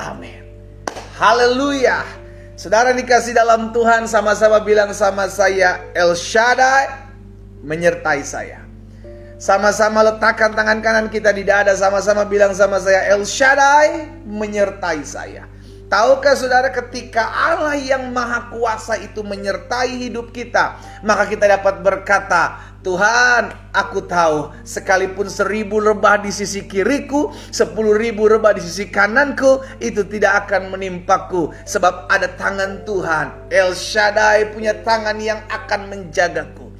Amin. Haleluya. Saudara dikasih dalam Tuhan, sama-sama bilang sama saya, El Shaddai menyertai saya. Sama-sama letakkan tangan kanan kita di dada, sama-sama bilang sama saya, El Shaddai menyertai saya. Tahukah saudara, ketika Allah yang Maha Kuasa itu menyertai hidup kita, maka kita dapat berkata, Tuhan, aku tahu sekalipun 1000 lebah di sisi kiriku, 10.000 lebah di sisi kananku, itu tidak akan menimpaku. Sebab ada tangan Tuhan. El Shaddai punya tangan yang akan menjagaku.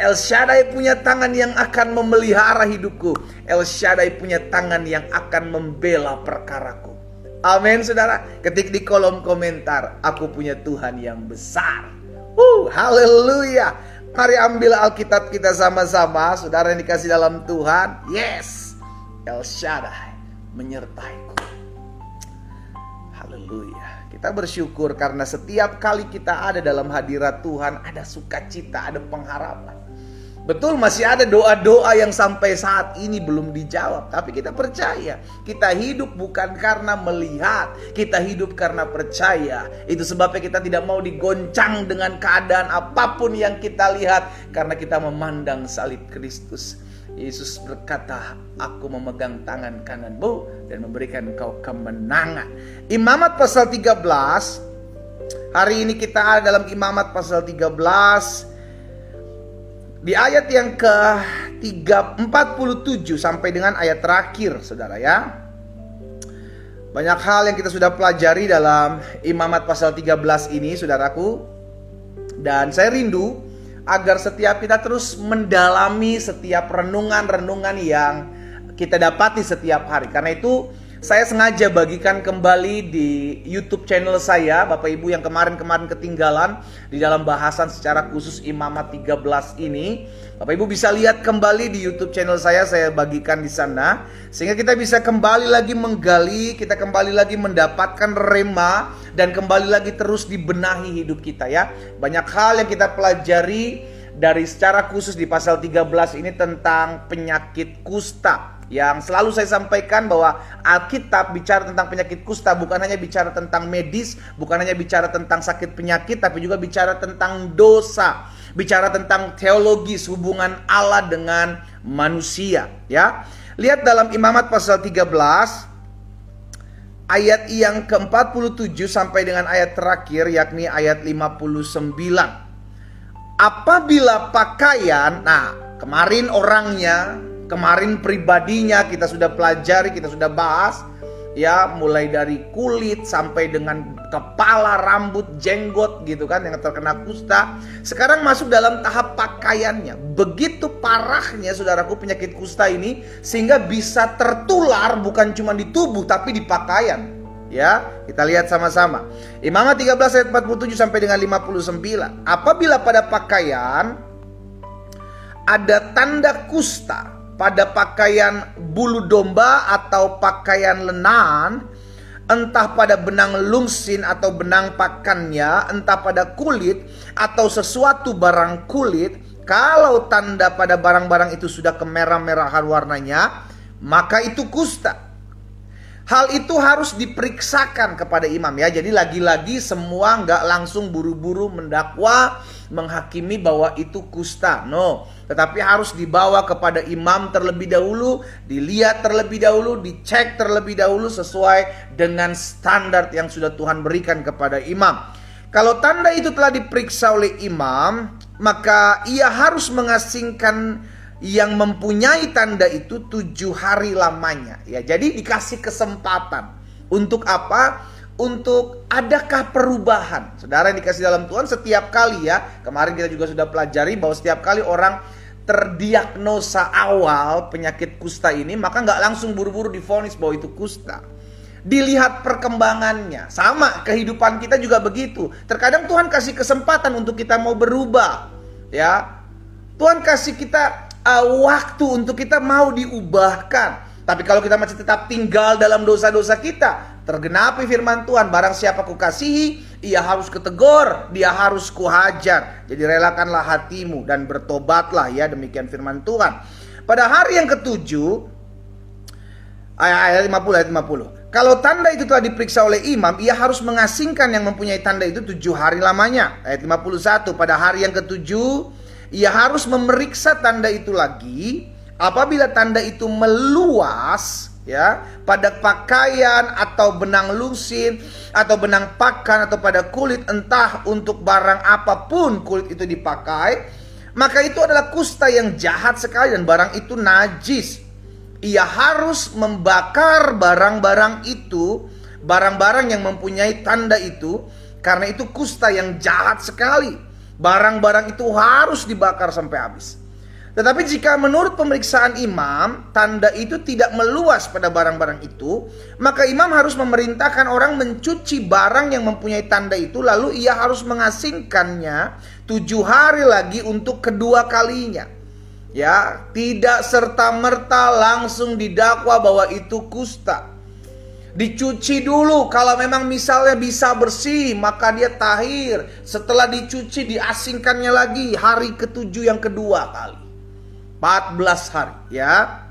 El Shaddai punya tangan yang akan memelihara hidupku. El Shaddai punya tangan yang akan membela perkaraku. Amin saudara. Ketik di kolom komentar, aku punya Tuhan yang besar. Haleluya. Mari ambil Alkitab kita sama-sama. Saudara yang dikasih dalam Tuhan. Yes, El Shaddai menyertaiku. Haleluya. Kita bersyukur karena setiap kali kita ada dalam hadirat Tuhan, ada sukacita, ada pengharapan. Betul, masih ada doa-doa yang sampai saat ini belum dijawab. Tapi kita percaya, kita hidup bukan karena melihat, kita hidup karena percaya. Itu sebabnya kita tidak mau digoncang dengan keadaan apapun yang kita lihat, karena kita memandang salib Kristus. Yesus berkata, aku memegang tangan kananmu dan memberikan engkau kemenangan. Imamat pasal 13. Hari ini kita ada dalam Imamat pasal 13. Di ayat yang ke-47 sampai dengan ayat terakhir, saudara ya. Banyak hal yang kita sudah pelajari dalam Imamat pasal 13 ini, saudaraku. Dan saya rindu agar setiap kita terus mendalami setiap renungan-renungan yang kita dapati setiap hari. Karena itu saya sengaja bagikan kembali di YouTube channel saya, Bapak Ibu yang kemarin-kemarin ketinggalan di dalam bahasan secara khusus Imamat 13 ini. Bapak Ibu bisa lihat kembali di YouTube channel saya bagikan di sana. Sehingga kita bisa kembali lagi menggali, kita kembali lagi mendapatkan rema, dan kembali lagi terus dibenahi hidup kita ya. Banyak hal yang kita pelajari dari secara khusus di pasal 13 ini tentang penyakit kusta. Yang selalu saya sampaikan bahwa Alkitab bicara tentang penyakit kusta bukan hanya bicara tentang medis, bukan hanya bicara tentang sakit penyakit, tapi juga bicara tentang dosa, bicara tentang teologis hubungan Allah dengan manusia ya. Lihat dalam Imamat pasal 13 ayat yang ke-47 sampai dengan ayat terakhir, yakni ayat 59. Apabila pakaian, nah kemarin orangnya, kemarin pribadinya kita sudah pelajari, kita sudah bahas ya, mulai dari kulit sampai dengan kepala, rambut, jenggot gitu kan yang terkena kusta. Sekarang masuk dalam tahap pakaiannya. Begitu parahnya saudaraku penyakit kusta ini, sehingga bisa tertular bukan cuma di tubuh tapi di pakaian. Ya, kita lihat sama-sama. Imamat 13 ayat 47 sampai dengan 59. Apabila pada pakaian ada tanda kusta, pada pakaian bulu domba atau pakaian lenan, entah pada benang lungsin atau benang pakannya, entah pada kulit atau sesuatu barang kulit, kalau tanda pada barang-barang itu sudah kemerah-merahan warnanya, maka itu kusta. Hal itu harus diperiksakan kepada imam ya. Jadi lagi-lagi semua nggak langsung buru-buru mendakwa, menghakimi bahwa itu kusta. No, tetapi harus dibawa kepada imam terlebih dahulu, dilihat terlebih dahulu, dicek terlebih dahulu sesuai dengan standar yang sudah Tuhan berikan kepada imam. Kalau tanda itu telah diperiksa oleh imam, maka ia harus mengasingkan yang mempunyai tanda itu 7 hari lamanya ya. Jadi dikasih kesempatan. Untuk apa? Untuk adakah perubahan? Saudara yang dikasih dalam Tuhan, setiap kali ya, kemarin kita juga sudah pelajari bahwa setiap kali orang terdiagnosa awal penyakit kusta ini, maka nggak langsung buru-buru divonis bahwa itu kusta. Dilihat perkembangannya. Sama kehidupan kita juga begitu. Terkadang Tuhan kasih kesempatan untuk kita mau berubah ya. Tuhan kasih kita waktu untuk kita mau diubahkan. Tapi kalau kita masih tetap tinggal dalam dosa-dosa kita, tergenapi firman Tuhan, barang siapa kukasihi, ia harus kutegur, dia harus kuhajar. Jadi relakanlah hatimu dan bertobatlah ya, demikian firman Tuhan. Pada hari yang ke-7 ayat 50. Kalau tanda itu telah diperiksa oleh imam, ia harus mengasingkan yang mempunyai tanda itu 7 hari lamanya. Ayat 51, pada hari yang ke-7, ia harus memeriksa tanda itu lagi. Apabila tanda itu meluas, ya, pada pakaian atau benang lusin, atau benang pakan, atau pada kulit, entah untuk barang apapun kulit itu dipakai, maka itu adalah kusta yang jahat sekali dan barang itu najis. Ia harus membakar barang-barang itu, barang-barang yang mempunyai tanda itu, karena itu kusta yang jahat sekali. Barang-barang itu harus dibakar sampai habis. Tetapi jika menurut pemeriksaan imam, tanda itu tidak meluas pada barang-barang itu, maka imam harus memerintahkan orang mencuci barang yang mempunyai tanda itu, lalu ia harus mengasingkannya 7 hari lagi untuk kedua kalinya. Ya, tidak serta-merta langsung didakwa bahwa itu kusta. Dicuci dulu, kalau memang misalnya bisa bersih, maka dia tahir. Setelah dicuci, diasingkannya lagi hari ke-7 yang kedua kali. 14 hari, ya.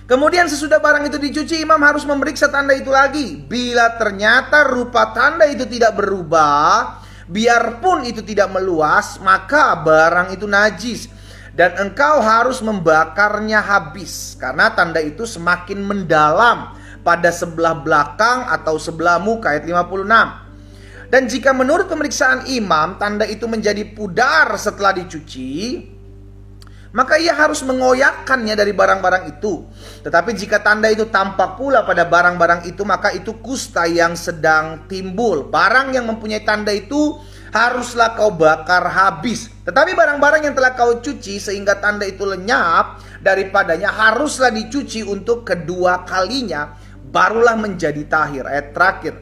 Kemudian sesudah barang itu dicuci, imam harus memeriksa tanda itu lagi. Bila ternyata rupa tanda itu tidak berubah, biarpun itu tidak meluas, maka barang itu najis. Dan engkau harus membakarnya habis, karena tanda itu semakin mendalam pada sebelah belakang atau sebelah muka. Ayat 56. Dan jika menurut pemeriksaan imam tanda itu menjadi pudar setelah dicuci, maka ia harus mengoyakkannya dari barang-barang itu. Tetapi jika tanda itu tampak pula pada barang-barang itu, maka itu kusta yang sedang timbul. Barang yang mempunyai tanda itu haruslah kau bakar habis. Tetapi barang-barang yang telah kau cuci sehingga tanda itu lenyap daripadanya haruslah dicuci untuk kedua kalinya, barulah menjadi tahir. Ayat terakhir.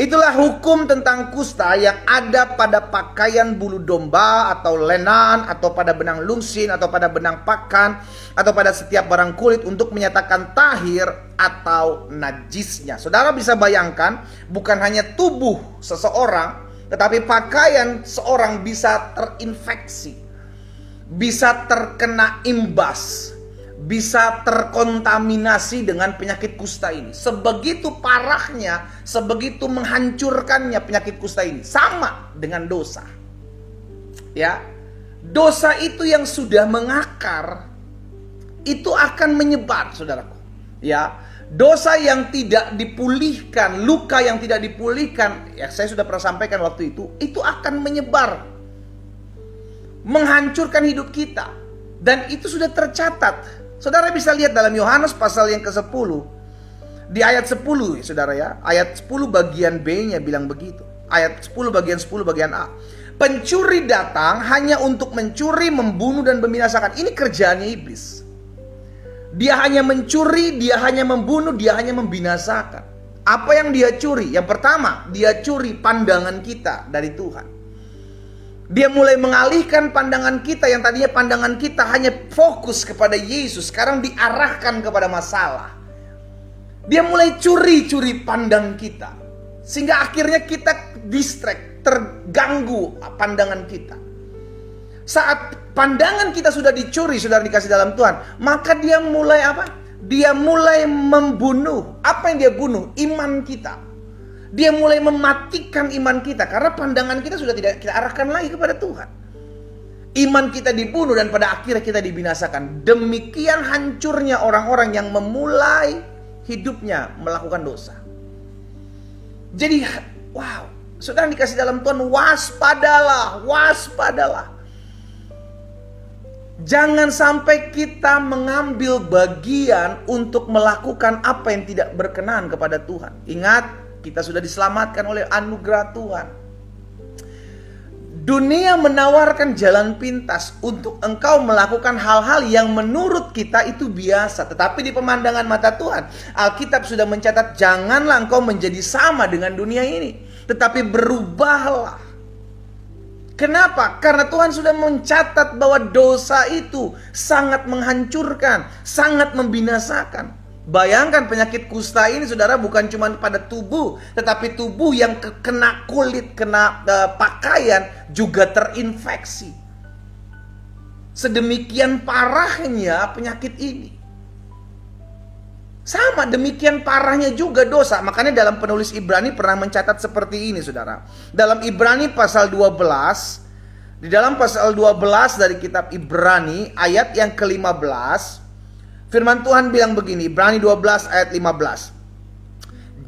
Itulah hukum tentang kusta yang ada pada pakaian bulu domba atau lenan, atau pada benang lungsin, atau pada benang pakan, atau pada setiap barang kulit untuk menyatakan tahir atau najisnya. Saudara bisa bayangkan, bukan hanya tubuh seseorang, tetapi pakaian seorang bisa terinfeksi, bisa terkena imbas, bisa terkontaminasi dengan penyakit kusta ini. Sebegitu parahnya, sebegitu menghancurkannya penyakit kusta ini. Sama dengan dosa. Ya, dosa itu yang sudah mengakar, itu akan menyebar, saudaraku. Ya, dosa yang tidak dipulihkan, luka yang tidak dipulihkan, ya saya sudah pernah sampaikan waktu itu akan menyebar, menghancurkan hidup kita. Dan itu sudah tercatat. Saudara bisa lihat dalam Yohanes pasal yang ke-10, di ayat 10, ya, saudara ya. Ayat 10 bagian B-nya bilang begitu. Ayat 10 bagian 10 bagian A. Pencuri datang hanya untuk mencuri, membunuh, dan membinasakan. Ini kerjaannya iblis. Dia hanya mencuri, dia hanya membunuh, dia hanya membinasakan. Apa yang dia curi? Yang pertama, dia curi pandangan kita dari Tuhan. Dia mulai mengalihkan pandangan kita, yang tadinya pandangan kita hanya fokus kepada Yesus, sekarang diarahkan kepada masalah. Dia mulai curi-curi pandang kita, sehingga akhirnya kita distract, terganggu pandangan kita. Saat pandangan kita sudah dicuri, sudah dikasih dalam Tuhan, maka dia mulai apa? Dia mulai membunuh. Apa yang dia bunuh? Iman kita. Dia mulai mematikan iman kita, karena pandangan kita sudah tidak kita arahkan lagi kepada Tuhan. Iman kita dibunuh dan pada akhirnya kita dibinasakan. Demikian hancurnya orang-orang yang memulai hidupnya melakukan dosa. Jadi, wow, saudara dikasih dalam Tuhan, waspadalah, waspadalah. Jangan sampai kita mengambil bagian untuk melakukan apa yang tidak berkenan kepada Tuhan. Ingat, kita sudah diselamatkan oleh anugerah Tuhan. Dunia menawarkan jalan pintas untuk engkau melakukan hal-hal yang menurut kita itu biasa. Tetapi di pemandangan mata Tuhan, Alkitab sudah mencatat, janganlah engkau menjadi sama dengan dunia ini, tetapi berubahlah. Kenapa? Karena Tuhan sudah mencatat bahwa dosa itu sangat menghancurkan, sangat membinasakan. Bayangkan penyakit kusta ini, saudara, bukan cuma pada tubuh, tetapi tubuh yang kena kulit, kena pakaian juga terinfeksi. Sedemikian parahnya penyakit ini. Sama demikian parahnya juga dosa. Makanya dalam penulis Ibrani pernah mencatat seperti ini, saudara. Dalam Ibrani pasal 12, di dalam pasal 12 dari kitab Ibrani ayat yang ke-15, firman Tuhan bilang begini, Ibrani 12 ayat 15.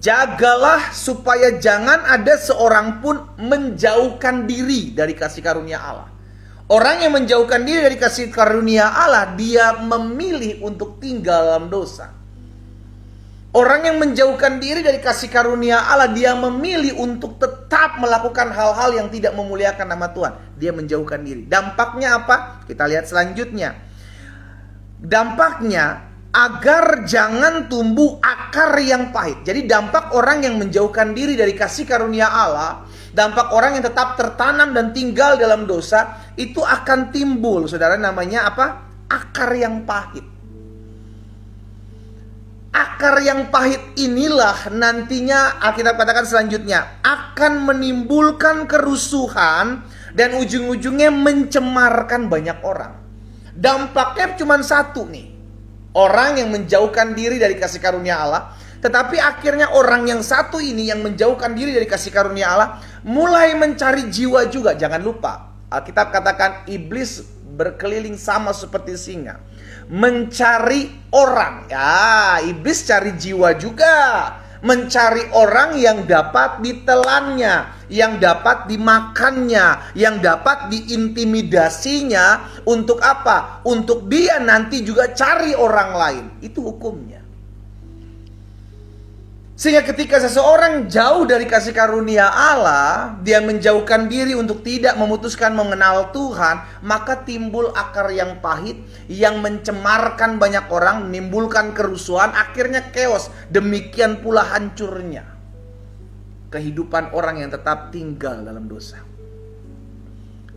Jagalah supaya jangan ada seorang pun menjauhkan diri dari kasih karunia Allah. Orang yang menjauhkan diri dari kasih karunia Allah, dia memilih untuk tinggal dalam dosa. Orang yang menjauhkan diri dari kasih karunia Allah, dia memilih untuk tetap melakukan hal-hal yang tidak memuliakan nama Tuhan. Dia menjauhkan diri. Dampaknya apa? Kita lihat selanjutnya. Dampaknya agar jangan tumbuh akar yang pahit. Jadi dampak orang yang menjauhkan diri dari kasih karunia Allah, dampak orang yang tetap tertanam dan tinggal dalam dosa, itu akan timbul, saudara, namanya apa? Akar yang pahit. Akar yang pahit inilah nantinya Alkitab katakan selanjutnya akan menimbulkan kerusuhan dan ujung-ujungnya mencemarkan banyak orang. Dampaknya cuma satu nih. Orang yang menjauhkan diri dari kasih karunia Allah, tetapi akhirnya orang yang satu ini yang menjauhkan diri dari kasih karunia Allah mulai mencari jiwa juga. Jangan lupa, Alkitab katakan iblis berkeliling sama seperti singa, mencari orang. Ya, iblis cari jiwa juga, mencari orang yang dapat ditelannya, yang dapat dimakannya, yang dapat diintimidasinya. Untuk apa? Untuk dia nanti juga cari orang lain. Itu hukumnya. Sehingga ketika seseorang jauh dari kasih karunia Allah, dia menjauhkan diri untuk tidak memutuskan mengenal Tuhan, maka timbul akar yang pahit yang mencemarkan banyak orang, menimbulkan kerusuhan, akhirnya chaos. Demikian pula hancurnya kehidupan orang yang tetap tinggal dalam dosa.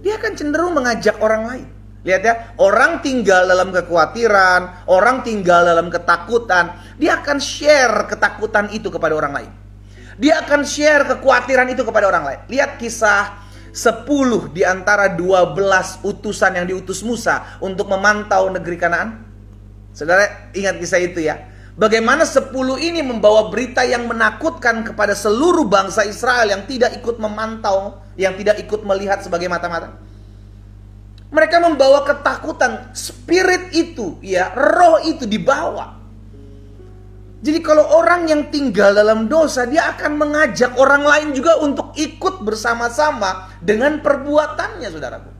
Dia akan cenderung mengajak orang lain. Lihat ya, orang tinggal dalam kekhawatiran, orang tinggal dalam ketakutan, dia akan share ketakutan itu kepada orang lain. Dia akan share kekhawatiran itu kepada orang lain. Lihat kisah 10 di antara 12 utusan yang diutus Musa untuk memantau negeri Kanaan. Saudara ingat kisah itu ya. Bagaimana 10 ini membawa berita yang menakutkan kepada seluruh bangsa Israel yang tidak ikut memantau, yang tidak ikut melihat sebagai mata-mata. Mereka membawa ketakutan, spirit itu, ya, roh itu dibawa. Jadi kalau orang yang tinggal dalam dosa, dia akan mengajak orang lain juga untuk ikut bersama-sama dengan perbuatannya, saudaraku.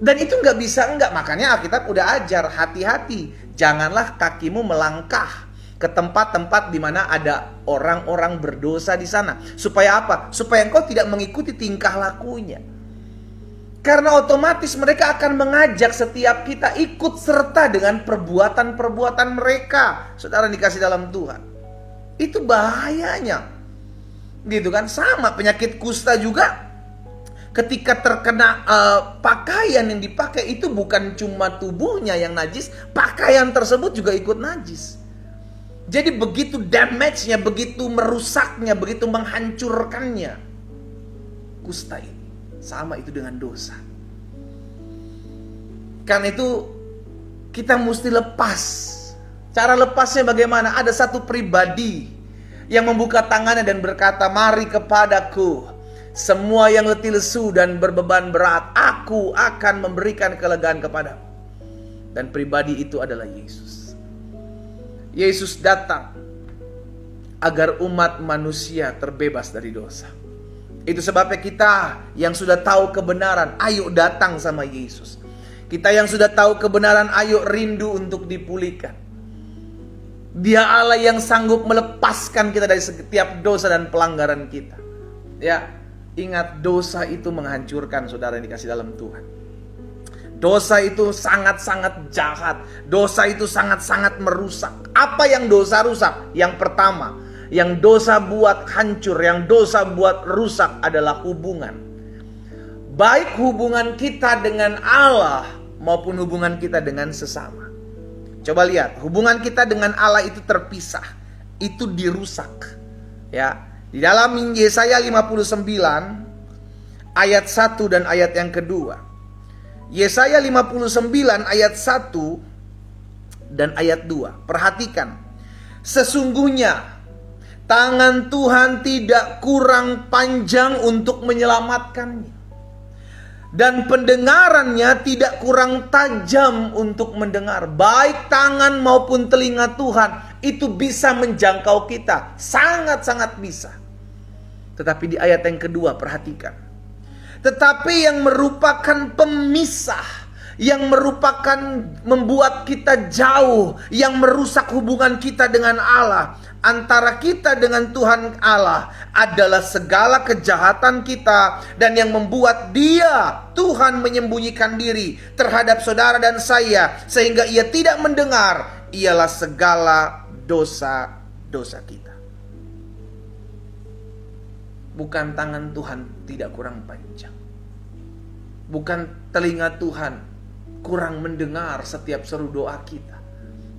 Dan itu nggak bisa enggak. Makanya Alkitab udah ajar, hati-hati, janganlah kakimu melangkah ke tempat-tempat di mana ada orang-orang berdosa di sana. Supaya apa? Supaya engkau tidak mengikuti tingkah lakunya. Karena otomatis mereka akan mengajak setiap kita ikut serta dengan perbuatan-perbuatan mereka. Saudara dikasih dalam Tuhan. Itu bahayanya. Gitu kan? Sama penyakit kusta juga. Ketika terkena pakaian yang dipakai, itu bukan cuma tubuhnya yang najis, pakaian tersebut juga ikut najis. Jadi begitu damage-nya, begitu merusaknya, begitu menghancurkannya kusta ini. Sama itu dengan dosa. Karena itu kita mesti lepas. Cara lepasnya bagaimana? Ada satu pribadi yang membuka tangannya dan berkata, "Mari kepadaku, semua yang letih lesu dan berbeban berat, aku akan memberikan kelegaan kepadamu." Dan pribadi itu adalah Yesus. Yesus datang agar umat manusia terbebas dari dosa. Itu sebabnya kita yang sudah tahu kebenaran, ayo datang sama Yesus. Kita yang sudah tahu kebenaran, ayo rindu untuk dipulihkan. Dia Allah yang sanggup melepaskan kita dari setiap dosa dan pelanggaran kita. Ya, ingat, dosa itu menghancurkan, saudara yang dikasih dalam Tuhan. Dosa itu sangat-sangat jahat. Dosa itu sangat-sangat merusak. Apa yang dosa rusak? Yang pertama, yang dosa buat hancur, yang dosa buat rusak adalah hubungan. Baik hubungan kita dengan Allah maupun hubungan kita dengan sesama. Coba lihat, hubungan kita dengan Allah itu terpisah, itu dirusak. Ya, di dalam Yesaya 59 ayat 1 dan ayat yang kedua. Yesaya 59 ayat 1 dan ayat 2. Perhatikan. Sesungguhnya tangan Tuhan tidak kurang panjang untuk menyelamatkannya, dan pendengarannya tidak kurang tajam untuk mendengar. Baik tangan maupun telinga Tuhan itu bisa menjangkau kita, sangat-sangat bisa. Tetapi di ayat yang kedua perhatikan, tetapi yang merupakan pemisah, yang merupakan membuat kita jauh, yang merusak hubungan kita dengan Allah, antara kita dengan Tuhan Allah, adalah segala kejahatan kita, dan yang membuat Dia, Tuhan, menyembunyikan diri terhadap saudara dan saya sehingga Ia tidak mendengar, ialah segala dosa-dosa kita. Bukan tangan Tuhan tidak kurang panjang, bukan telinga Tuhan kurang mendengar setiap seru doa kita,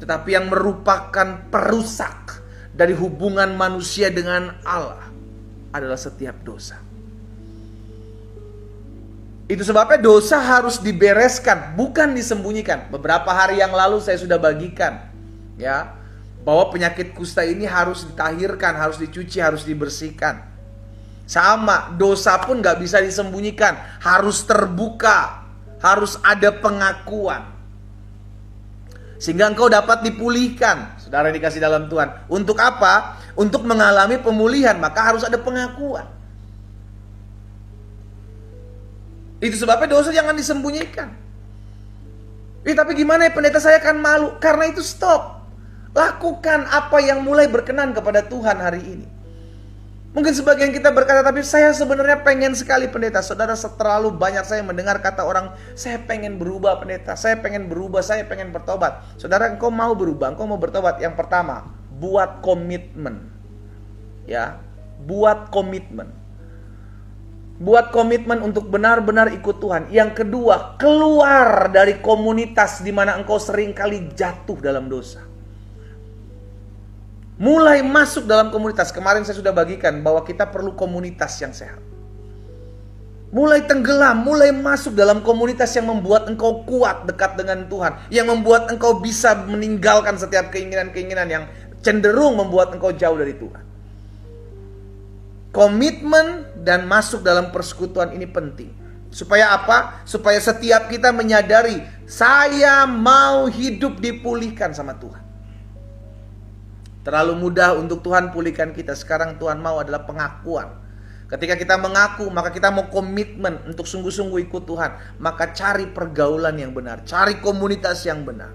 tetapi yang merupakan perusak dari hubungan manusia dengan Allah adalah setiap dosa. Itu sebabnya dosa harus dibereskan, bukan disembunyikan. Beberapa hari yang lalu saya sudah bagikan, ya, bahwa penyakit kusta ini harus ditahirkan, harus dicuci, harus dibersihkan. Sama, dosa pun gak bisa disembunyikan, harus terbuka, harus ada pengakuan, sehingga engkau dapat dipulihkan. Saudara dikasih dalam Tuhan, untuk apa? Untuk mengalami pemulihan, maka harus ada pengakuan. Itu sebabnya dosa jangan disembunyikan. Tapi gimana ya pendeta, saya akan malu. Karena itu stop. Lakukan apa yang mulai berkenan kepada Tuhan hari ini. Mungkin sebagian kita berkata, tapi saya sebenarnya pengen sekali pendeta. Saudara, terlalu banyak saya mendengar kata orang, saya pengen berubah pendeta, saya pengen berubah, saya pengen bertobat. Saudara, engkau mau berubah, engkau mau bertobat, yang pertama, buat komitmen. Ya, buat komitmen. Buat komitmen untuk benar-benar ikut Tuhan. Yang kedua, keluar dari komunitas di mana engkau seringkali jatuh dalam dosa. Mulai masuk dalam komunitas. Kemarin saya sudah bagikan bahwa kita perlu komunitas yang sehat. Mulai tenggelam, mulai masuk dalam komunitas yang membuat engkau kuat dekat dengan Tuhan, yang membuat engkau bisa meninggalkan setiap keinginan-keinginan yang cenderung membuat engkau jauh dari Tuhan. Komitmen dan masuk dalam persekutuan ini penting. Supaya apa? Supaya setiap kita menyadari, saya mau hidup dipulihkan sama Tuhan. Terlalu mudah untuk Tuhan pulihkan kita. Sekarang Tuhan mau adalah pengakuan. Ketika kita mengaku, maka kita mau komitmen untuk sungguh-sungguh ikut Tuhan. Maka cari pergaulan yang benar, cari komunitas yang benar.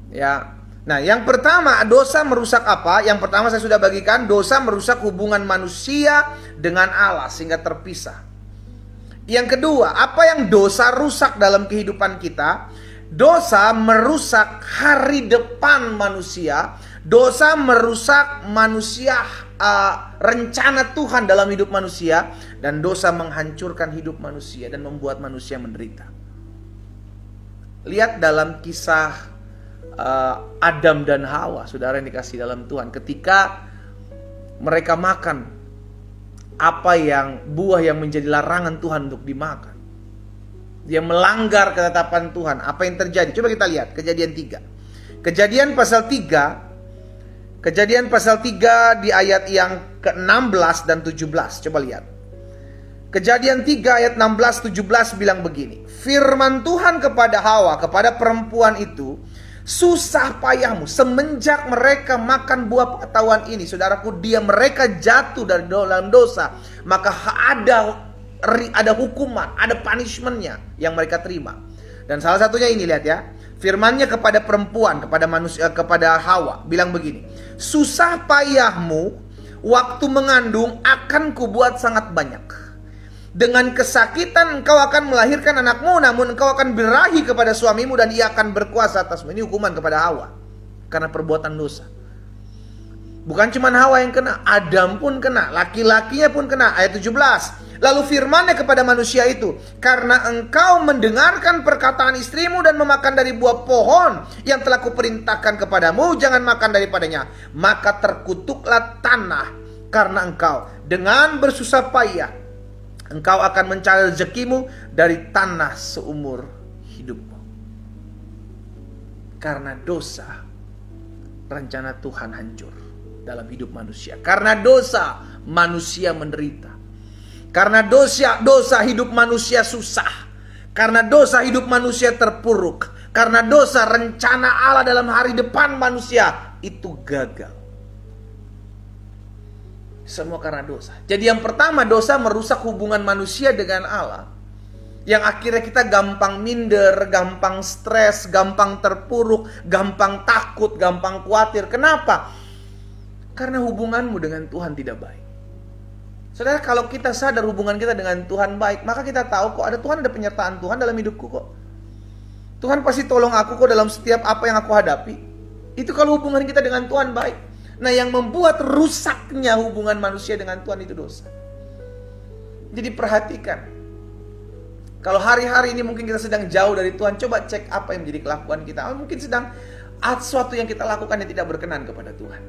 Ya. Nah, yang pertama, dosa merusak apa? Yang pertama saya sudah bagikan, dosa merusak hubungan manusia dengan Allah sehingga terpisah. Yang kedua, apa yang dosa rusak dalam kehidupan kita? Dosa merusak hari depan manusia. Dosa merusak manusia, rencana Tuhan dalam hidup manusia. Dan dosa menghancurkan hidup manusia dan membuat manusia menderita. Lihat dalam kisah Adam dan Hawa, saudara yang dikasih dalam Tuhan. Ketika mereka makan buah yang menjadi larangan Tuhan untuk dimakan, dia melanggar ketetapan Tuhan. Apa yang terjadi? Coba kita lihat Kejadian 3. Kejadian pasal 3. Kejadian pasal 3 di ayat yang ke-16 dan 17. Coba lihat. Kejadian 3 ayat 16-17 bilang begini. Firman Tuhan kepada Hawa, kepada perempuan itu, susah payahmu semenjak mereka makan buah pengetahuan ini. Saudaraku, mereka jatuh dari dalam dosa, maka ada hukuman, ada punishmentnya yang mereka terima. Dan salah satunya ini, lihat ya, firmannya kepada perempuan, kepada manusia, kepada Hawa, bilang begini. Susah payahmu waktu mengandung akan kubuat sangat banyak. Dengan kesakitan engkau akan melahirkan anakmu, namun engkau akan birahi kepada suamimu dan ia akan berkuasa atasmu. Ini hukuman kepada Hawa karena perbuatan dosa. Bukan cuma Hawa yang kena, Adam pun kena, laki-lakinya pun kena. Ayat 17. Lalu firmannya kepada manusia itu, karena engkau mendengarkan perkataan istrimu dan memakan dari buah pohon yang telah kuperintahkan kepadamu, jangan makan daripadanya. Maka terkutuklah tanah karena engkau. Dengan bersusah payah engkau akan mencari rezekimu dari tanah seumur hidupmu. Karena dosa rencana Tuhan hancur dalam hidup manusia. Karena dosa, manusia menderita. Karena dosa hidup manusia susah. Karena dosa hidup manusia terpuruk. Karena dosa, rencana Allah dalam hari depan manusia itu gagal. Semua karena dosa. Jadi yang pertama, dosa merusak hubungan manusia dengan Allah. Yang akhirnya kita gampang minder, gampang stres, gampang terpuruk, gampang takut, gampang khawatir. Kenapa? Karena hubunganmu dengan Tuhan tidak baik. Saudara, kalau kita sadar hubungan kita dengan Tuhan baik, maka kita tahu kok ada Tuhan, ada penyertaan Tuhan dalam hidupku kok. Tuhan pasti tolong aku kok dalam setiap apa yang aku hadapi. Itu kalau hubungan kita dengan Tuhan baik. Nah, yang membuat rusaknya hubungan manusia dengan Tuhan itu dosa. Jadi perhatikan. Kalau hari-hari ini mungkin kita sedang jauh dari Tuhan, coba cek apa yang menjadi kelakuan kita. Mungkin sedang ada sesuatu yang kita lakukan yang tidak berkenan kepada Tuhan.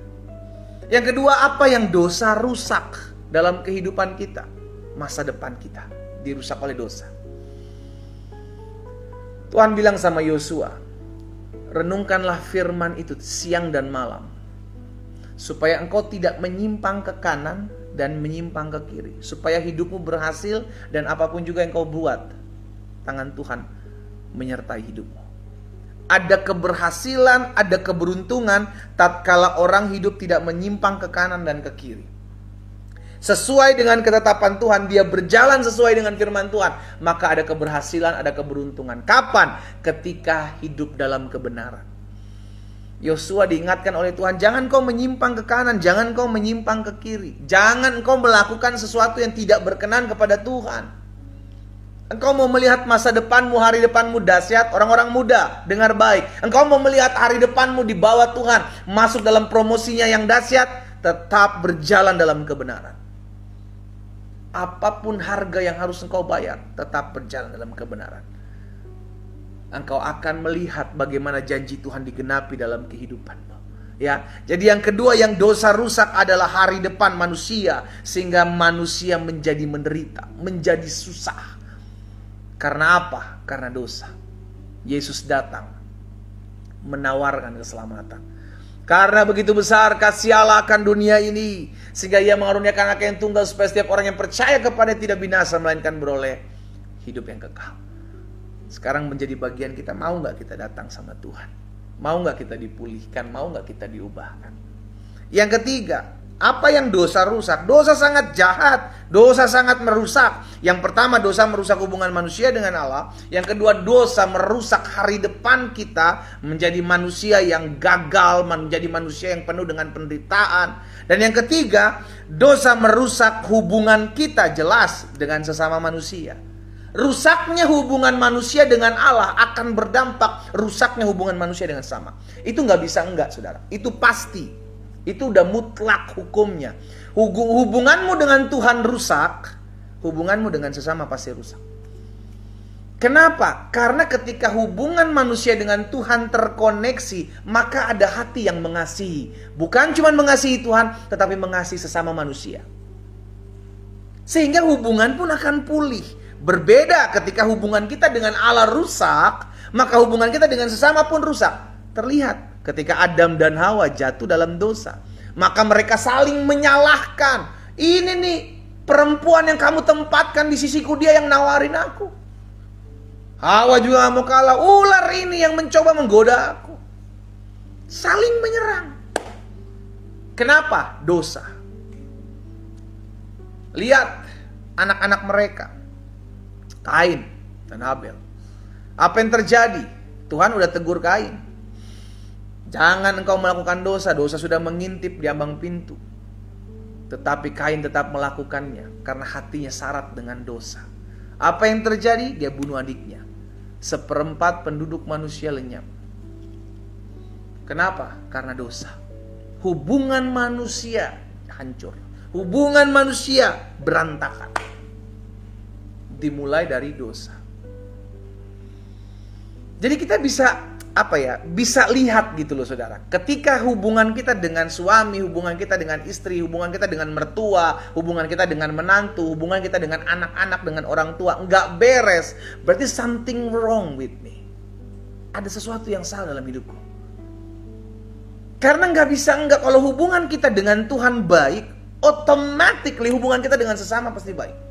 Yang kedua, apa yang dosa rusak dalam kehidupan kita? Masa depan kita dirusak oleh dosa. Tuhan bilang sama Yosua, renungkanlah firman itu siang dan malam, supaya engkau tidak menyimpang ke kanan dan menyimpang ke kiri, supaya hidupmu berhasil dan apapun juga yang kau buat, tangan Tuhan menyertai hidupmu. Ada keberhasilan, ada keberuntungan tatkala orang hidup tidak menyimpang ke kanan dan ke kiri. Sesuai dengan ketetapan Tuhan, dia berjalan sesuai dengan firman Tuhan, maka ada keberhasilan, ada keberuntungan. Kapan? Ketika hidup dalam kebenaran. Yosua diingatkan oleh Tuhan, jangan kau menyimpang ke kanan, jangan kau menyimpang ke kiri. Jangan kau melakukan sesuatu yang tidak berkenan kepada Tuhan. Engkau mau melihat masa depanmu, hari depanmu dahsyat, orang-orang muda, dengar baik. Engkau mau melihat hari depanmu di bawah Tuhan, masuk dalam promosinya yang dahsyat, tetap berjalan dalam kebenaran. Apapun harga yang harus engkau bayar, tetap berjalan dalam kebenaran. Engkau akan melihat bagaimana janji Tuhan digenapi dalam kehidupanmu. Ya, jadi yang kedua yang dosa rusak adalah hari depan manusia, sehingga manusia menjadi menderita, menjadi susah. Karena apa? Karena dosa. Yesus datang menawarkan keselamatan. Karena begitu besar kasih Allah akan dunia ini, sehingga ia mengaruniakan Anak yang tunggal, supaya setiap orang yang percaya kepada tidak binasa, melainkan beroleh hidup yang kekal. Sekarang menjadi bagian kita, mau gak kita datang sama Tuhan? Mau gak kita dipulihkan? Mau gak kita diubahkan? Yang ketiga, apa yang dosa rusak? Dosa sangat jahat, dosa sangat merusak. Yang pertama, dosa merusak hubungan manusia dengan Allah. Yang kedua, dosa merusak hari depan kita, menjadi manusia yang gagal, menjadi manusia yang penuh dengan penderitaan. Dan yang ketiga, dosa merusak hubungan kita jelas dengan sesama manusia. Rusaknya hubungan manusia dengan Allah akan berdampak rusaknya hubungan manusia dengan sesama. Itu nggak bisa enggak, saudara. Itu pasti. Itu udah mutlak hukumnya. Hubunganmu dengan Tuhan rusak, hubunganmu dengan sesama pasti rusak. Kenapa? Karena ketika hubungan manusia dengan Tuhan terkoneksi, maka ada hati yang mengasihi. Bukan cuma mengasihi Tuhan, tetapi mengasihi sesama manusia. Sehingga hubungan pun akan pulih. Berbeda ketika hubungan kita dengan Allah rusak, maka hubungan kita dengan sesama pun rusak. Terlihat ketika Adam dan Hawa jatuh dalam dosa, maka mereka saling menyalahkan. Ini nih perempuan yang kamu tempatkan di sisiku, dia yang nawarin aku. Hawa juga gak mau kalah. Ular ini yang mencoba menggoda aku. Saling menyerang. Kenapa? Dosa. Lihat anak-anak mereka, Kain dan Habel. Apa yang terjadi? Tuhan udah tegur Kain. Jangan engkau melakukan dosa. Dosa sudah mengintip di ambang pintu. Tetapi Kain tetap melakukannya karena hatinya syarat dengan dosa. Apa yang terjadi? Dia bunuh adiknya. 1/4 penduduk manusia lenyap. Kenapa? Karena dosa. Hubungan manusia hancur. Hubungan manusia berantakan. Dimulai dari dosa. Jadi kita bisa bisa lihat gitu loh, saudara. Ketika hubungan kita dengan suami, hubungan kita dengan istri, hubungan kita dengan mertua, hubungan kita dengan menantu, hubungan kita dengan anak-anak, dengan orang tua nggak beres, berarti something wrong with me. Ada sesuatu yang salah dalam hidupku. Karena nggak bisa enggak, kalau hubungan kita dengan Tuhan baik, otomatis hubungan kita dengan sesama pasti baik.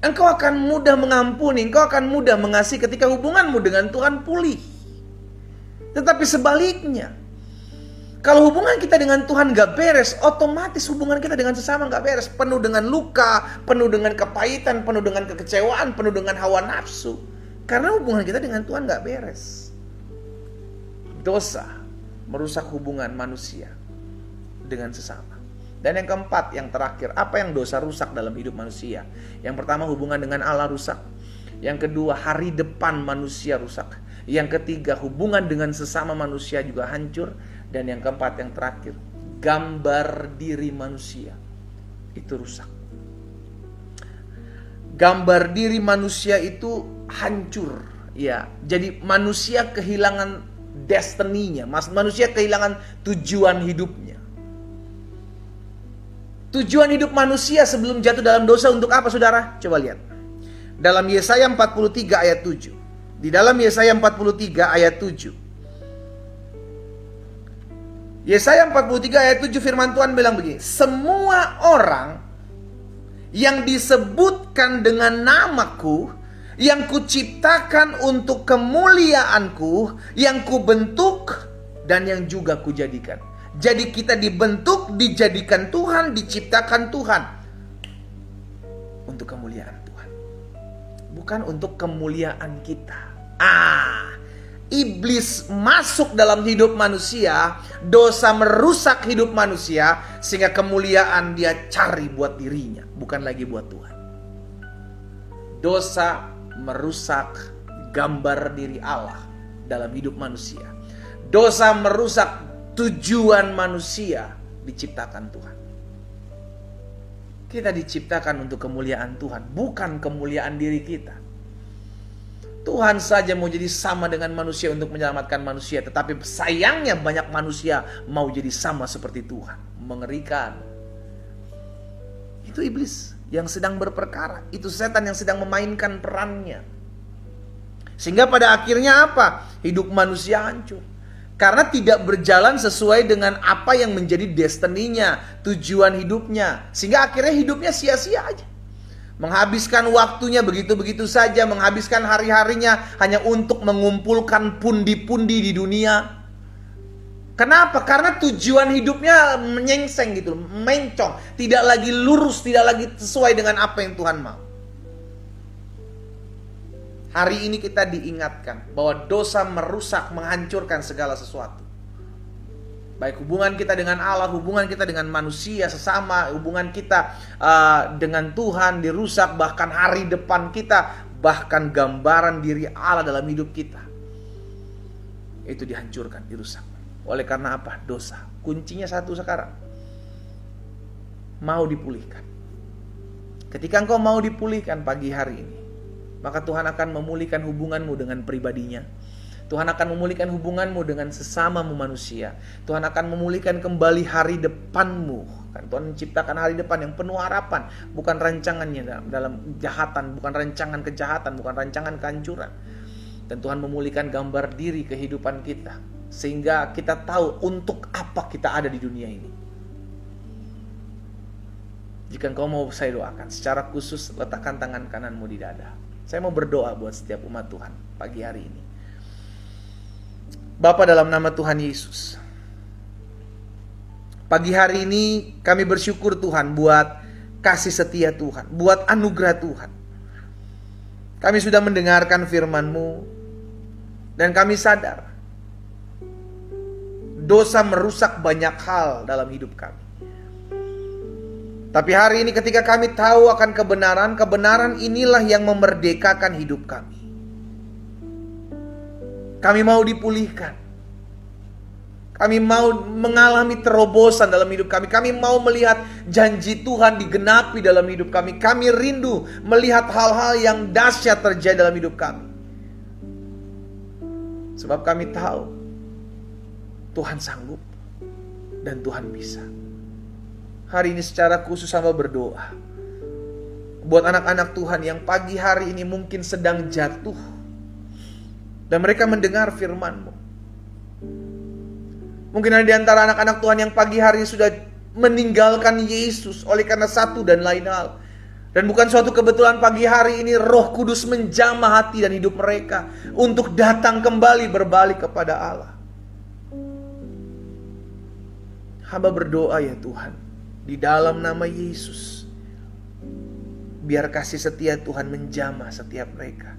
Engkau akan mudah mengampuni, engkau akan mudah mengasihi ketika hubunganmu dengan Tuhan pulih. Tetapi sebaliknya, kalau hubungan kita dengan Tuhan gak beres, otomatis hubungan kita dengan sesama gak beres. Penuh dengan luka, penuh dengan kepahitan, penuh dengan kekecewaan, penuh dengan hawa nafsu. Karena hubungan kita dengan Tuhan gak beres. Dosa merusak hubungan manusia dengan sesama. Dan yang keempat, yang terakhir, apa yang dosa rusak dalam hidup manusia? Yang pertama, hubungan dengan Allah rusak. Yang kedua, hari depan manusia rusak. Yang ketiga, hubungan dengan sesama manusia juga hancur. Dan yang keempat, yang terakhir, gambar diri manusia itu rusak. Gambar diri manusia itu hancur, ya. Jadi manusia kehilangan destininya, manusia kehilangan tujuan hidupnya. Tujuan hidup manusia sebelum jatuh dalam dosa untuk apa, saudara? Coba lihat. Dalam Yesaya 43 ayat 7. Di dalam Yesaya 43 ayat 7. Yesaya 43 ayat 7 firman Tuhan bilang begini. Semua orang yang disebutkan dengan namaku, yang kuciptakan untuk kemuliaanku, yang kubentuk dan yang juga kujadikan. Jadi kita dibentuk, dijadikan Tuhan, diciptakan Tuhan untuk kemuliaan Tuhan, bukan untuk kemuliaan kita. Iblis masuk dalam hidup manusia, dosa merusak hidup manusia, sehingga kemuliaan dia cari buat dirinya, bukan lagi buat Tuhan. Dosa merusak gambar diri Allah dalam hidup manusia. Dosa merusak tujuan manusia diciptakan Tuhan. Kita diciptakan untuk kemuliaan Tuhan, bukan kemuliaan diri kita. Tuhan saja mau jadi sama dengan manusia untuk menyelamatkan manusia, tetapi sayangnya banyak manusia mau jadi sama seperti Tuhan. Mengerikan. Itu iblis yang sedang berperkara. Itu setan yang sedang memainkan perannya. Sehingga pada akhirnya apa? Hidup manusia hancur. Karena tidak berjalan sesuai dengan apa yang menjadi destininya, tujuan hidupnya. Sehingga akhirnya hidupnya sia-sia aja. Menghabiskan waktunya begitu-begitu saja, menghabiskan hari-harinya hanya untuk mengumpulkan pundi-pundi di dunia. Kenapa? Karena tujuan hidupnya menyengseng gitu, mencong. Tidak lagi lurus, tidak lagi sesuai dengan apa yang Tuhan mau. Hari ini kita diingatkan bahwa dosa merusak, menghancurkan segala sesuatu. Baik hubungan kita dengan Allah, hubungan kita dengan manusia sesama, hubungan kita dengan Tuhan dirusak, bahkan hari depan kita, bahkan gambaran diri Allah dalam hidup kita. Itu dihancurkan, dirusak. Oleh karena apa? Dosa. Kuncinya satu sekarang. Mau dipulihkan. Ketika engkau mau dipulihkan pagi hari ini, maka Tuhan akan memulihkan hubunganmu dengan pribadinya. Tuhan akan memulihkan hubunganmu dengan sesamamu manusia. Tuhan akan memulihkan kembali hari depanmu. Kan Tuhan menciptakan hari depan yang penuh harapan, bukan rancangannya dalam kejahatan, bukan rancangan kejahatan, bukan rancangan kehancuran. Dan Tuhan memulihkan gambar diri kehidupan kita, sehingga kita tahu untuk apa kita ada di dunia ini. Jika engkau mau saya doakan, secara khusus letakkan tangan kananmu di dada. Saya mau berdoa buat setiap umat Tuhan pagi hari ini. Bapa, dalam nama Tuhan Yesus, pagi hari ini kami bersyukur Tuhan buat kasih setia Tuhan, buat anugerah Tuhan. Kami sudah mendengarkan firman-Mu dan kami sadar dosa merusak banyak hal dalam hidup kami. Tapi hari ini ketika kami tahu akan kebenaran, kebenaran inilah yang memerdekakan hidup kami. Kami mau dipulihkan. Kami mau mengalami terobosan dalam hidup kami. Kami mau melihat janji Tuhan digenapi dalam hidup kami. Kami rindu melihat hal-hal yang dahsyat terjadi dalam hidup kami. Sebab kami tahu Tuhan sanggup dan Tuhan bisa. Hari ini secara khusus hamba berdoa buat anak-anak Tuhan yang pagi hari ini mungkin sedang jatuh dan mereka mendengar firman-Mu. Mungkin ada di antara anak-anak Tuhan yang pagi hari sudah meninggalkan Yesus oleh karena satu dan lain hal. Dan bukan suatu kebetulan pagi hari ini Roh Kudus menjamah hati dan hidup mereka untuk datang kembali berbalik kepada Allah. Hamba berdoa ya Tuhan, di dalam nama Yesus, biar kasih setia Tuhan menjamah setiap mereka.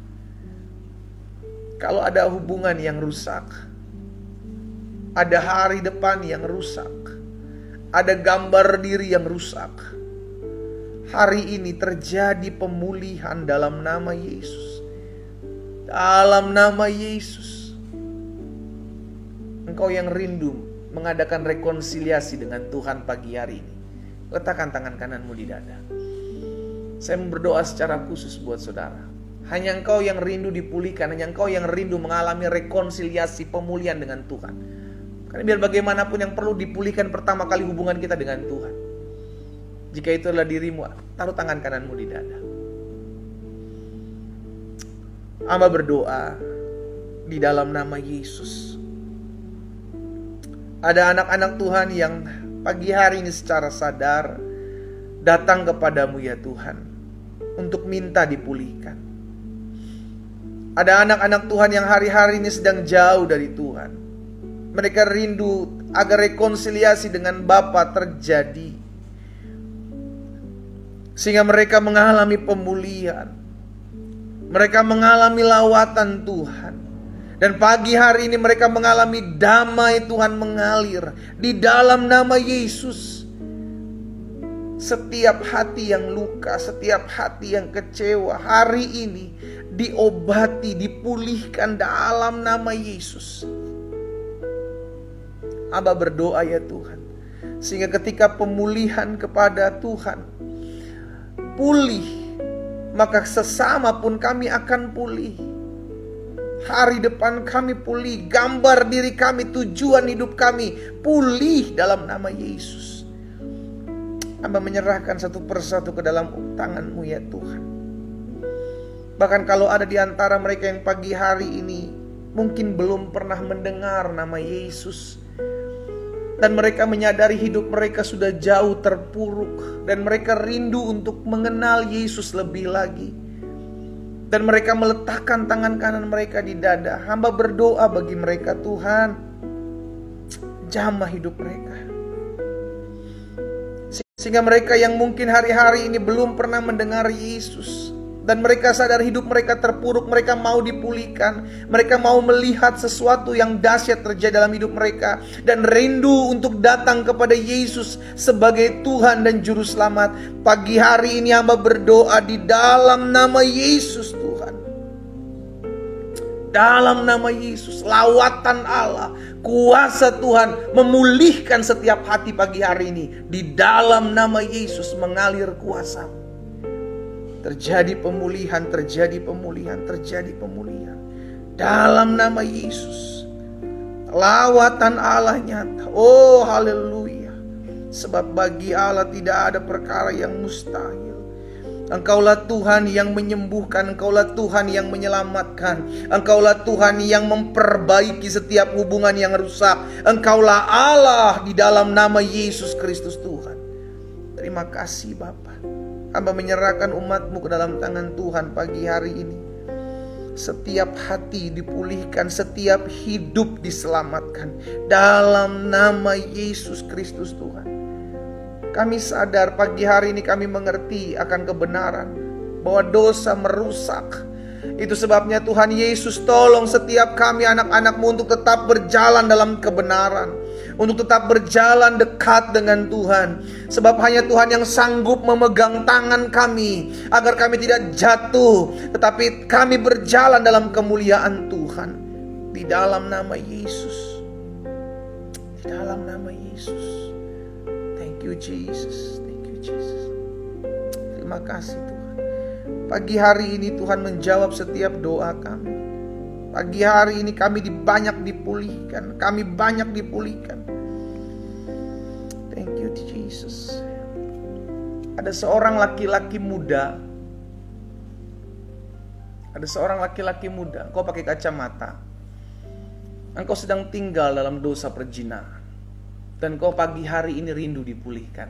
Kalau ada hubungan yang rusak, ada hari depan yang rusak, ada gambar diri yang rusak, hari ini terjadi pemulihan dalam nama Yesus. Dalam nama Yesus. Engkau yang rindu mengadakan rekonsiliasi dengan Tuhan pagi hari ini, letakkan tangan kananmu di dada. Saya berdoa secara khusus buat saudara. Hanya engkau yang rindu dipulihkan, hanya engkau yang rindu mengalami rekonsiliasi pemulihan dengan Tuhan. Karena biar bagaimanapun yang perlu dipulihkan pertama kali hubungan kita dengan Tuhan. Jika itu adalah dirimu, taruh tangan kananmu di dada. Hamba berdoa di dalam nama Yesus. Ada anak-anak Tuhan yang pagi hari ini secara sadar datang kepadamu ya Tuhan, untuk minta dipulihkan. Ada anak-anak Tuhan yang hari-hari ini sedang jauh dari Tuhan. Mereka rindu agar rekonsiliasi dengan Bapa terjadi, sehingga mereka mengalami pemulihan, mereka mengalami lawatan Tuhan. Dan pagi hari ini mereka mengalami damai Tuhan mengalir di dalam nama Yesus. Setiap hati yang luka, setiap hati yang kecewa, hari ini diobati, dipulihkan dalam nama Yesus. Aba berdoa ya Tuhan, sehingga ketika pemulihan kepada Tuhan pulih, maka sesama pun kami akan pulih. Hari depan kami pulih, gambar diri kami, tujuan hidup kami pulih dalam nama Yesus. Hamba menyerahkan satu persatu ke dalam tangan-Mu ya Tuhan. Bahkan kalau ada di antara mereka yang pagi hari ini mungkin belum pernah mendengar nama Yesus, dan mereka menyadari hidup mereka sudah jauh terpuruk, dan mereka rindu untuk mengenal Yesus lebih lagi, dan mereka meletakkan tangan kanan mereka di dada. Hamba berdoa bagi mereka, Tuhan, jamah hidup mereka, sehingga mereka yang mungkin hari-hari ini belum pernah mendengar Yesus, dan mereka sadar hidup mereka terpuruk, mereka mau dipulihkan, mereka mau melihat sesuatu yang dahsyat terjadi dalam hidup mereka, dan rindu untuk datang kepada Yesus sebagai Tuhan dan Juru Selamat. Pagi hari ini hamba berdoa di dalam nama Yesus Tuhan. Dalam nama Yesus, lawatan Allah, kuasa Tuhan memulihkan setiap hati pagi hari ini. Di dalam nama Yesus mengalir kuasa. Terjadi pemulihan, terjadi pemulihan, terjadi pemulihan. Dalam nama Yesus. Lawatan Allah nyata. Oh haleluya. Sebab bagi Allah tidak ada perkara yang mustahil. Engkaulah Tuhan yang menyembuhkan, Engkaulah Tuhan yang menyelamatkan, Engkaulah Tuhan yang memperbaiki setiap hubungan yang rusak. Engkaulah Allah di dalam nama Yesus Kristus Tuhan. Terima kasih Bapa. Hamba menyerahkan umat-Mu ke dalam tangan Tuhan pagi hari ini. Setiap hati dipulihkan, setiap hidup diselamatkan dalam nama Yesus Kristus Tuhan. Kami sadar pagi hari ini kami mengerti akan kebenaran bahwa dosa merusak. Itu sebabnya Tuhan Yesus tolong setiap kami anak-anak-Mu untuk tetap berjalan dalam kebenaran, untuk tetap berjalan dekat dengan Tuhan. Sebab hanya Tuhan yang sanggup memegang tangan kami agar kami tidak jatuh, tetapi kami berjalan dalam kemuliaan Tuhan. Di dalam nama Yesus. Di dalam nama Yesus. Thank you Jesus. Thank you Jesus. Terima kasih Tuhan. Pagi hari ini Tuhan menjawab setiap doa kami. Pagi hari ini kami banyak dipulihkan. Kami banyak dipulihkan. Thank you Jesus. Ada seorang laki-laki muda. Ada seorang laki-laki muda. Engkau pakai kacamata. Engkau sedang tinggal dalam dosa perzinahan. Dan kau pagi hari ini rindu dipulihkan.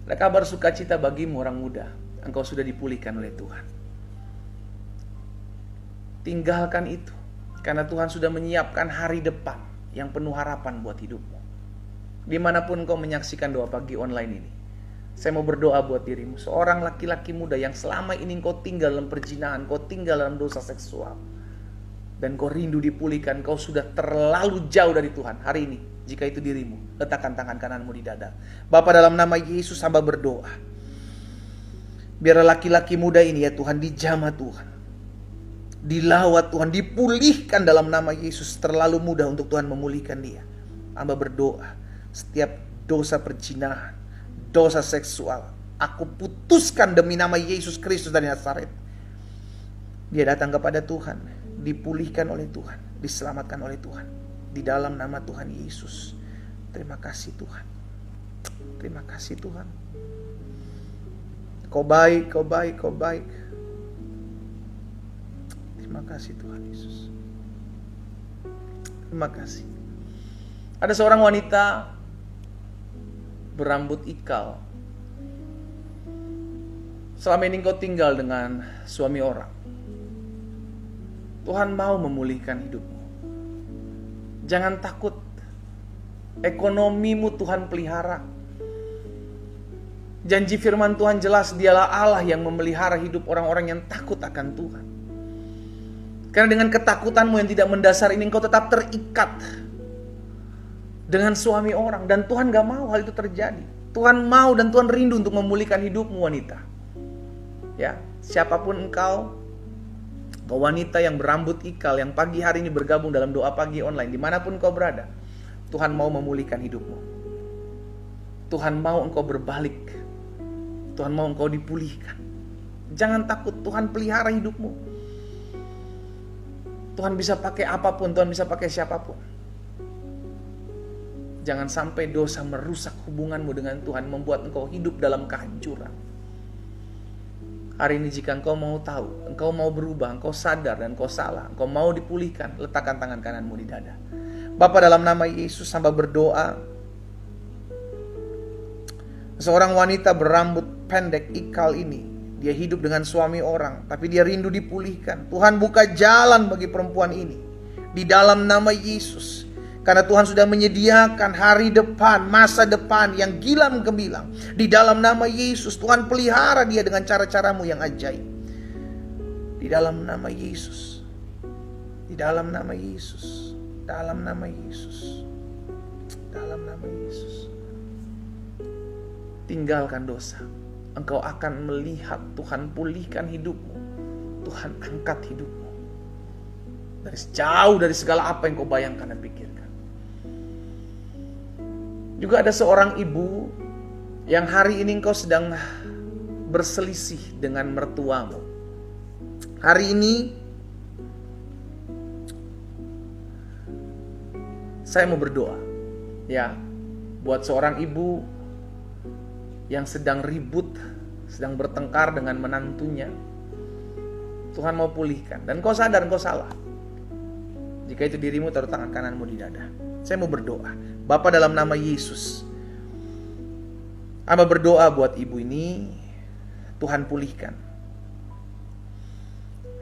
Ada kabar sukacita bagimu orang muda. Engkau sudah dipulihkan oleh Tuhan. Tinggalkan itu. Karena Tuhan sudah menyiapkan hari depan yang penuh harapan buat hidupmu. Dimanapun kau menyaksikan doa pagi online ini, saya mau berdoa buat dirimu. Seorang laki-laki muda yang selama ini kau tinggal dalam perzinahan, kau tinggal dalam dosa seksual, dan kau rindu dipulihkan, kau sudah terlalu jauh dari Tuhan. Hari ini, jika itu dirimu, letakkan tangan kananmu di dada. Bapa, dalam nama Yesus hamba berdoa. Biarlah laki-laki muda ini ya Tuhan dijamah Tuhan. Dilawat Tuhan, dipulihkan dalam nama Yesus. Terlalu mudah untuk Tuhan memulihkan dia. Hamba berdoa, setiap dosa perzinahan, dosa seksual, aku putuskan demi nama Yesus Kristus dari Nazaret. Dia datang kepada Tuhan, dipulihkan oleh Tuhan, diselamatkan oleh Tuhan. Di dalam nama Tuhan Yesus. Terima kasih Tuhan. Terima kasih Tuhan. Kau baik, kau baik, kau baik. Terima kasih Tuhan Yesus. Terima kasih. Ada seorang wanita berambut ikal. Selama ini kau tinggal dengan suami orang. Tuhan mau memulihkan hidupmu. Jangan takut. Ekonomimu Tuhan pelihara. Janji firman Tuhan jelas, dialah Allah yang memelihara hidup orang-orang yang takut akan Tuhan. Karena dengan ketakutanmu yang tidak mendasar ini, engkau tetap terikat dengan suami orang. Dan Tuhan gak mau hal itu terjadi. Tuhan mau dan Tuhan rindu untuk memulihkan hidupmu wanita. Ya, siapapun engkau wanita yang berambut ikal, yang pagi hari ini bergabung dalam doa pagi online, dimanapun engkau berada, Tuhan mau memulihkan hidupmu. Tuhan mau engkau berbalik. Tuhan mau engkau dipulihkan. Jangan takut, Tuhan pelihara hidupmu. Tuhan bisa pakai apapun, Tuhan bisa pakai siapapun. Jangan sampai dosa merusak hubunganmu dengan Tuhan, membuat engkau hidup dalam kehancuran. Hari ini jika engkau mau tahu, engkau mau berubah, engkau sadar dan engkau salah, engkau mau dipulihkan, letakkan tangan kananmu di dada. Bapa, dalam nama Yesus hamba berdoa. Seorang wanita berambut pendek ikal ini, dia hidup dengan suami orang, tapi dia rindu dipulihkan. Tuhan buka jalan bagi perempuan ini di dalam nama Yesus. Karena Tuhan sudah menyediakan hari depan, masa depan yang gilang gemilang. Di dalam nama Yesus, Tuhan pelihara dia dengan cara-caramu yang ajaib. Di dalam nama Yesus. Di dalam nama Yesus. Dalam nama Yesus. Dalam nama Yesus. Tinggalkan dosa. Engkau akan melihat Tuhan pulihkan hidupmu. Tuhan angkat hidupmu dari jauh dari segala apa yang kau bayangkan dan pikirkan. Juga ada seorang ibu yang hari ini engkau sedang berselisih dengan mertuamu. Hari ini saya mau berdoa ya buat seorang ibu yang sedang ribut, sedang bertengkar dengan menantunya. Tuhan mau pulihkan. Dan kau sadar kau salah. Jika itu dirimu, taruh tangan kananmu di dada. Saya mau berdoa. Bapa, dalam nama Yesus, hamba berdoa buat ibu ini. Tuhan pulihkan.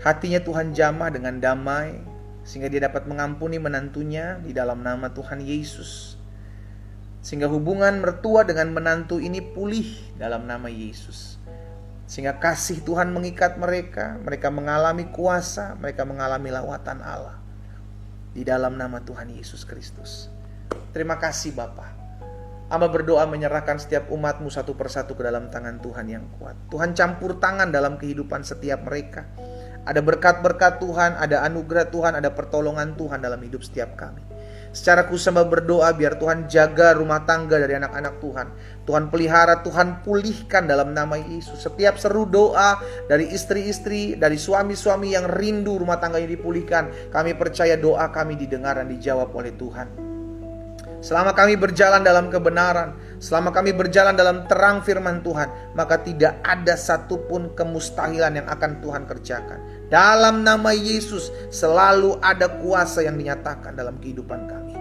Hatinya Tuhan jamah dengan damai, sehingga dia dapat mengampuni menantunya di dalam nama Tuhan Yesus. Sehingga hubungan mertua dengan menantu ini pulih dalam nama Yesus. Sehingga kasih Tuhan mengikat mereka. Mereka mengalami kuasa. Mereka mengalami lawatan Allah. Di dalam nama Tuhan Yesus Kristus. Terima kasih Bapa. Hamba berdoa menyerahkan setiap umatmu satu persatu ke dalam tangan Tuhan yang kuat. Tuhan campur tangan dalam kehidupan setiap mereka. Ada berkat-berkat Tuhan. Ada anugerah Tuhan. Ada pertolongan Tuhan dalam hidup setiap kami. Secara khusus hamba berdoa biar Tuhan jaga rumah tangga dari anak-anak Tuhan. Tuhan pelihara, Tuhan pulihkan dalam nama Yesus. Setiap seru doa dari istri-istri, dari suami-suami yang rindu rumah tangganya dipulihkan, kami percaya doa kami didengar dan dijawab oleh Tuhan. Selama kami berjalan dalam kebenaran, selama kami berjalan dalam terang firman Tuhan, maka tidak ada satupun kemustahilan yang akan Tuhan kerjakan. Dalam nama Yesus selalu ada kuasa yang dinyatakan dalam kehidupan kami.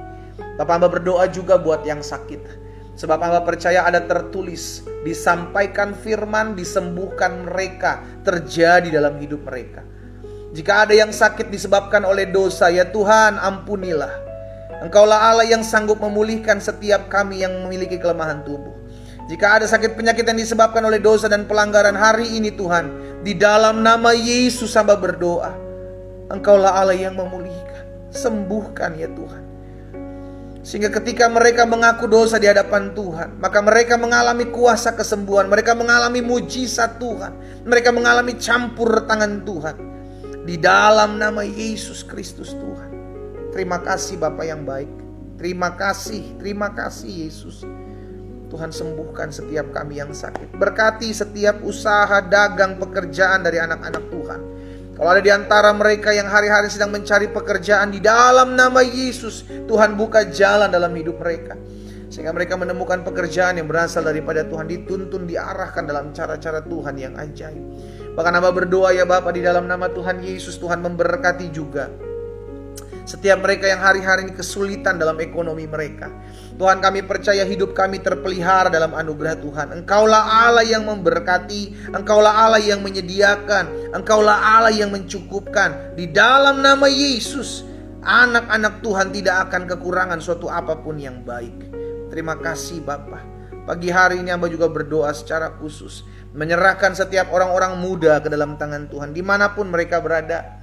Bapak hamba berdoa juga buat yang sakit. Sebab hamba percaya ada tertulis, disampaikan firman, disembuhkan mereka, terjadi dalam hidup mereka. Jika ada yang sakit disebabkan oleh dosa, ya Tuhan ampunilah. Engkaulah Allah yang sanggup memulihkan setiap kami yang memiliki kelemahan tubuh. Jika ada sakit penyakit yang disebabkan oleh dosa dan pelanggaran hari ini Tuhan, di dalam nama Yesus hamba berdoa, Engkaulah Allah yang memulihkan. Sembuhkan ya Tuhan. Sehingga ketika mereka mengaku dosa di hadapan Tuhan, maka mereka mengalami kuasa kesembuhan. Mereka mengalami mujizat Tuhan. Mereka mengalami campur tangan Tuhan. Di dalam nama Yesus Kristus Tuhan. Terima kasih Bapa yang baik. Terima kasih Yesus. Tuhan sembuhkan setiap kami yang sakit. Berkati setiap usaha, dagang, pekerjaan dari anak-anak Tuhan. Kalau ada di antara mereka yang hari-hari sedang mencari pekerjaan, di dalam nama Yesus, Tuhan buka jalan dalam hidup mereka. Sehingga mereka menemukan pekerjaan yang berasal daripada Tuhan, dituntun, diarahkan dalam cara-cara Tuhan yang ajaib. Bahkan hamba berdoa ya Bapa, di dalam nama Tuhan Yesus, Tuhan memberkati juga setiap mereka yang hari-hari ini kesulitan dalam ekonomi mereka. Tuhan, kami percaya hidup kami terpelihara dalam anugerah Tuhan. Engkaulah Allah yang memberkati, Engkaulah Allah yang menyediakan, Engkaulah Allah yang mencukupkan. Di dalam nama Yesus, anak-anak Tuhan tidak akan kekurangan suatu apapun yang baik. Terima kasih Bapa. Pagi hari ini hamba juga berdoa secara khusus, menyerahkan setiap orang-orang muda ke dalam tangan Tuhan, dimanapun mereka berada.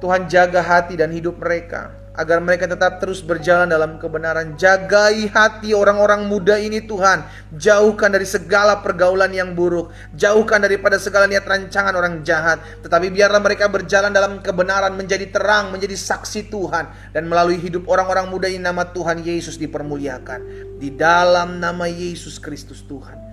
Tuhan jaga hati dan hidup mereka, agar mereka tetap terus berjalan dalam kebenaran. Jagai hati orang-orang muda ini Tuhan. Jauhkan dari segala pergaulan yang buruk. Jauhkan daripada segala niat rancangan orang jahat. Tetapi biarlah mereka berjalan dalam kebenaran, menjadi terang, menjadi saksi Tuhan. Dan melalui hidup orang-orang muda ini nama Tuhan Yesus dipermuliakan. Di dalam nama Yesus Kristus Tuhan.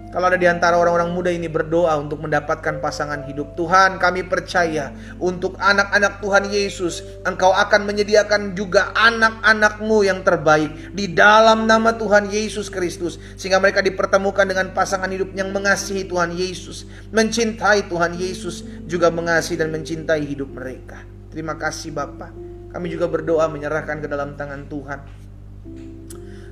Kalau ada di antara orang-orang muda ini berdoa untuk mendapatkan pasangan hidup, Tuhan kami percaya untuk anak-anak Tuhan Yesus, Engkau akan menyediakan juga anak-anak-Mu yang terbaik di dalam nama Tuhan Yesus Kristus. Sehingga mereka dipertemukan dengan pasangan hidup yang mengasihi Tuhan Yesus, mencintai Tuhan Yesus, juga mengasihi dan mencintai hidup mereka. Terima kasih Bapa. Kami juga berdoa menyerahkan ke dalam tangan Tuhan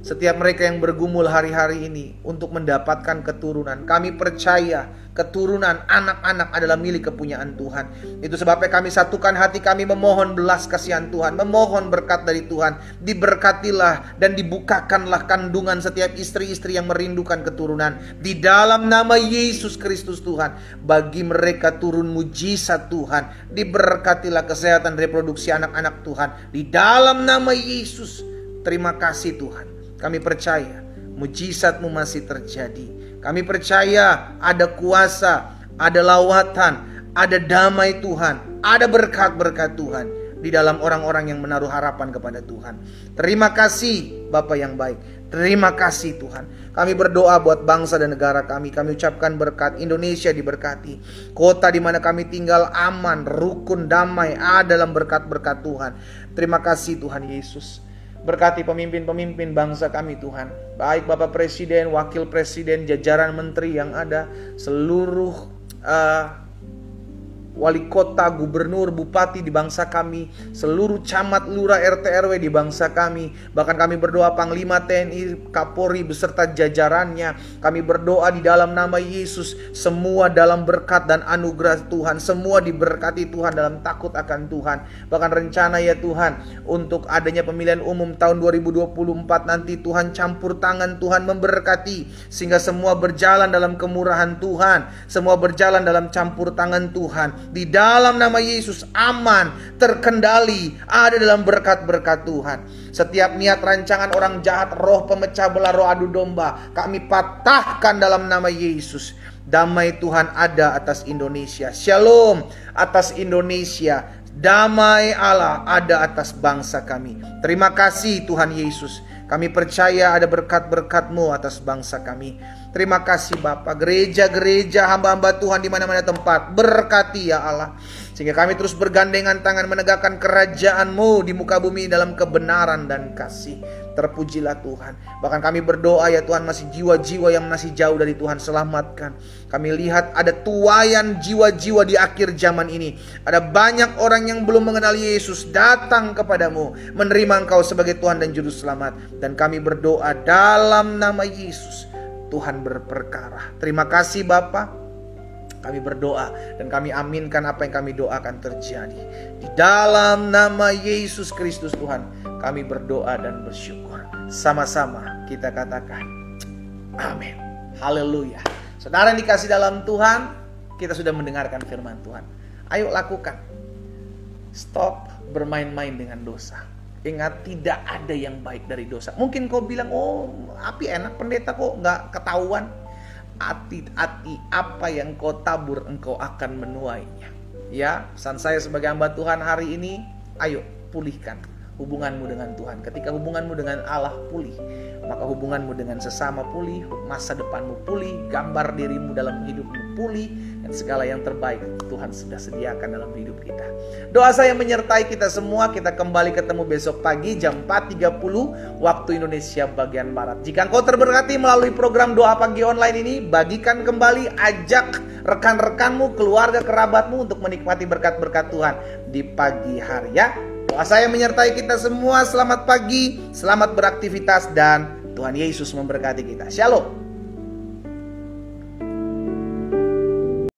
setiap mereka yang bergumul hari-hari ini untuk mendapatkan keturunan. Kami percaya keturunan anak-anak adalah milik kepunyaan Tuhan. Itu sebabnya kami satukan hati kami memohon belas kasihan Tuhan, memohon berkat dari Tuhan. Diberkatilah dan dibukakanlah kandungan setiap istri-istri yang merindukan keturunan. Di dalam nama Yesus Kristus Tuhan, bagi mereka turun mujizat Tuhan. Diberkatilah kesehatan reproduksi anak-anak Tuhan. Di dalam nama Yesus, terima kasih Tuhan. Kami percaya mujizat-Mu masih terjadi. Kami percaya ada kuasa, ada lawatan, ada damai Tuhan, ada berkat-berkat Tuhan di dalam orang-orang yang menaruh harapan kepada Tuhan. Terima kasih Bapa yang baik. Terima kasih Tuhan. Kami berdoa buat bangsa dan negara kami. Kami ucapkan berkat. Indonesia diberkati. Kota di mana kami tinggal aman, rukun, damai, ada dalam berkat-berkat Tuhan. Terima kasih Tuhan Yesus. Berkati pemimpin-pemimpin bangsa kami Tuhan. Baik Bapak Presiden, Wakil Presiden, jajaran menteri yang ada, seluruh wali kota, gubernur, bupati di bangsa kami, seluruh camat, lurah, RT, RW di bangsa kami. Bahkan kami berdoa Panglima TNI, Kapolri beserta jajarannya. Kami berdoa di dalam nama Yesus, semua dalam berkat dan anugerah Tuhan, semua diberkati Tuhan dalam takut akan Tuhan. Bahkan rencana ya Tuhan untuk adanya pemilihan umum tahun 2024 nanti, Tuhan campur tangan, Tuhan memberkati sehingga semua berjalan dalam kemurahan Tuhan, semua berjalan dalam campur tangan Tuhan. Di dalam nama Yesus aman, terkendali, ada dalam berkat-berkat Tuhan. Setiap niat rancangan orang jahat, roh pemecah belah, roh adu domba, kami patahkan dalam nama Yesus. Damai Tuhan ada atas Indonesia. Shalom atas Indonesia. Damai Allah ada atas bangsa kami. Terima kasih Tuhan Yesus. Kami percaya ada berkat-berkat-Mu atas bangsa kami. Terima kasih Bapa. Gereja-gereja hamba-hamba Tuhan di mana-mana tempat, berkati ya Allah. Sehingga kami terus bergandengan tangan menegakkan kerajaan-Mu di muka bumi dalam kebenaran dan kasih. Terpujilah Tuhan. Bahkan kami berdoa ya Tuhan, masih jiwa-jiwa yang masih jauh dari Tuhan, selamatkan. Kami lihat ada tuaian jiwa-jiwa di akhir zaman ini. Ada banyak orang yang belum mengenal Yesus, datang kepadamu, menerima Engkau sebagai Tuhan dan Juru Selamat. Dan kami berdoa dalam nama Yesus, Tuhan berperkara. Terima kasih Bapa. Kami berdoa dan kami aminkan apa yang kami doakan terjadi. Di dalam nama Yesus Kristus Tuhan, kami berdoa dan bersyukur. Sama-sama kita katakan amin. Haleluya. Saudara yang dikasih dalam Tuhan, kita sudah mendengarkan firman Tuhan. Ayo lakukan. Stop bermain-main dengan dosa. Ingat, tidak ada yang baik dari dosa. Mungkin kau bilang, oh api enak pendeta, kok nggak ketahuan. Hati-hati, apa yang kau tabur engkau akan menuainya. Ya, pesan saya sebagai hamba Tuhan hari ini, ayo pulihkan hubunganmu dengan Tuhan. Ketika hubunganmu dengan Allah pulih, maka hubunganmu dengan sesama pulih, masa depanmu pulih, gambar dirimu dalam hidupmu pulih, dan segala yang terbaik Tuhan sudah sediakan dalam hidup kita. Doa saya menyertai kita semua. Kita kembali ketemu besok pagi jam 4.30 waktu Indonesia bagian Barat. Jika engkau terberkati melalui program doa pagi online ini, bagikan kembali, ajak rekan-rekanmu, keluarga, kerabatmu untuk menikmati berkat-berkat Tuhan di pagi hari ya. Doa saya menyertai kita semua. Selamat pagi, selamat beraktivitas, dan Tuhan Yesus memberkati kita. Shalom.